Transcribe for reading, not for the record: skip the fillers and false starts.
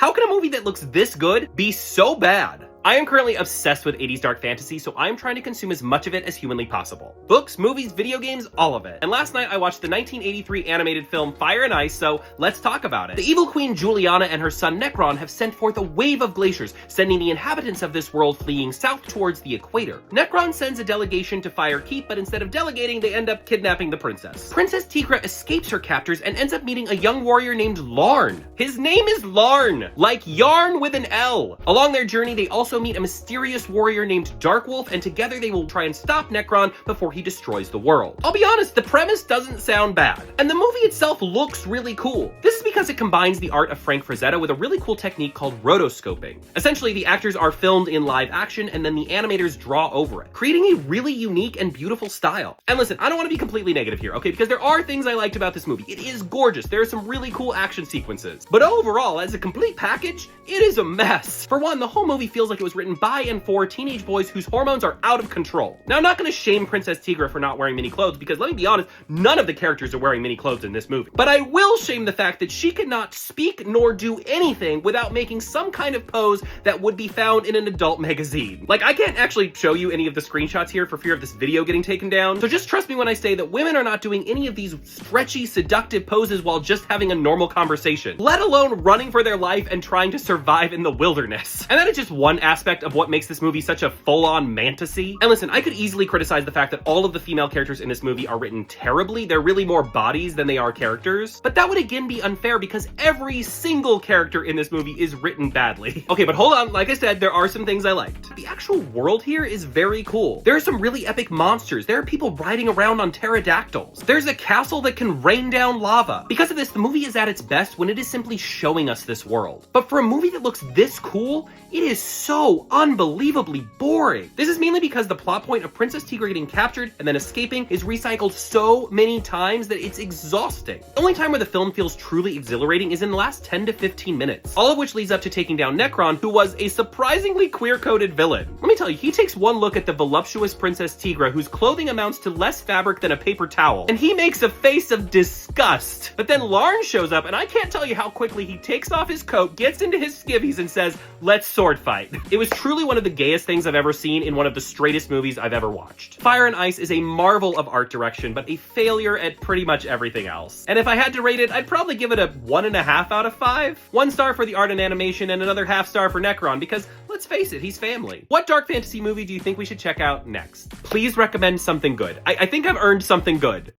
How can a movie that looks this good be so bad? I am currently obsessed with 80s dark fantasy, so I'm trying to consume as much of it as humanly possible. Books, movies, video games, all of it. And last night I watched the 1983 animated film Fire and Ice, so let's talk about it. The evil queen Juliana and her son Nekron have sent forth a wave of glaciers, sending the inhabitants of this world fleeing south towards the equator. Nekron sends a delegation to Fire Keep, but instead of delegating, they end up kidnapping the princess. Princess Tigra escapes her captors and ends up meeting a young warrior named Larn. His name is Larn, like yarn with an L. Along their journey, they also meet a mysterious warrior named Darkwolf, and together they will try and stop Nekron before he destroys the world. I'll be honest, the premise doesn't sound bad, and the movie itself looks really cool. This is because it combines the art of Frank Frazetta with a really cool technique called rotoscoping. Essentially, the actors are filmed in live action, and then the animators draw over it, creating a really unique and beautiful style. And listen, I don't want to be completely negative here, okay, because there are things I liked about this movie. It is gorgeous. There are some really cool action sequences, but overall, as a complete package, it is a mess. For one, the whole movie feels like it was written by and for teenage boys whose hormones are out of control. Now, I'm not going to shame Princess Tigra for not wearing mini clothes, because let me be honest, none of the characters are wearing mini clothes in this movie. But I will shame the fact that she could not speak nor do anything without making some kind of pose that would be found in an adult magazine. Like, I can't actually show you any of the screenshots here for fear of this video getting taken down, so just trust me when I say that women are not doing any of these stretchy, seductive poses while just having a normal conversation, let alone running for their life and trying to survive in the wilderness. And that is just one aspect of what makes this movie such a full-on fantasy. And listen, I could easily criticize the fact that all of the female characters in this movie are written terribly. They're really more bodies than they are characters. But that would again be unfair because every single character in this movie is written badly. Okay, but hold on. Like I said, there are some things I liked. The actual world here is very cool. There are some really epic monsters. There are people riding around on pterodactyls. There's a castle that can rain down lava. Because of this, the movie is at its best when it is simply showing us this world. But for a movie that looks this cool, it is so unbelievably boring. This is mainly because the plot point of Princess Tigra getting captured and then escaping is recycled so many times that it's exhausting. The only time where the film feels truly exhilarating is in the last 10 to 15 minutes, all of which leads up to taking down Nekron, who was a surprisingly queer-coded villain. Let me tell you, he takes one look at the voluptuous Princess Tigra, whose clothing amounts to less fabric than a paper towel, and he makes a face of disgust. But then Larn shows up, and I can't tell you how quickly he takes off his coat, gets into his skivvies, and says, "Let's sword fight." It was truly one of the gayest things I've ever seen in one of the straightest movies I've ever watched. Fire and Ice is a marvel of art direction, but a failure at pretty much everything else. And if I had to rate it, I'd probably give it a 1.5 out of 5. 1 star for the art and animation, and another half star for Nekron, because let's face it, he's family. What dark fantasy movie do you think we should check out next? Please recommend something good. I think I've earned something good.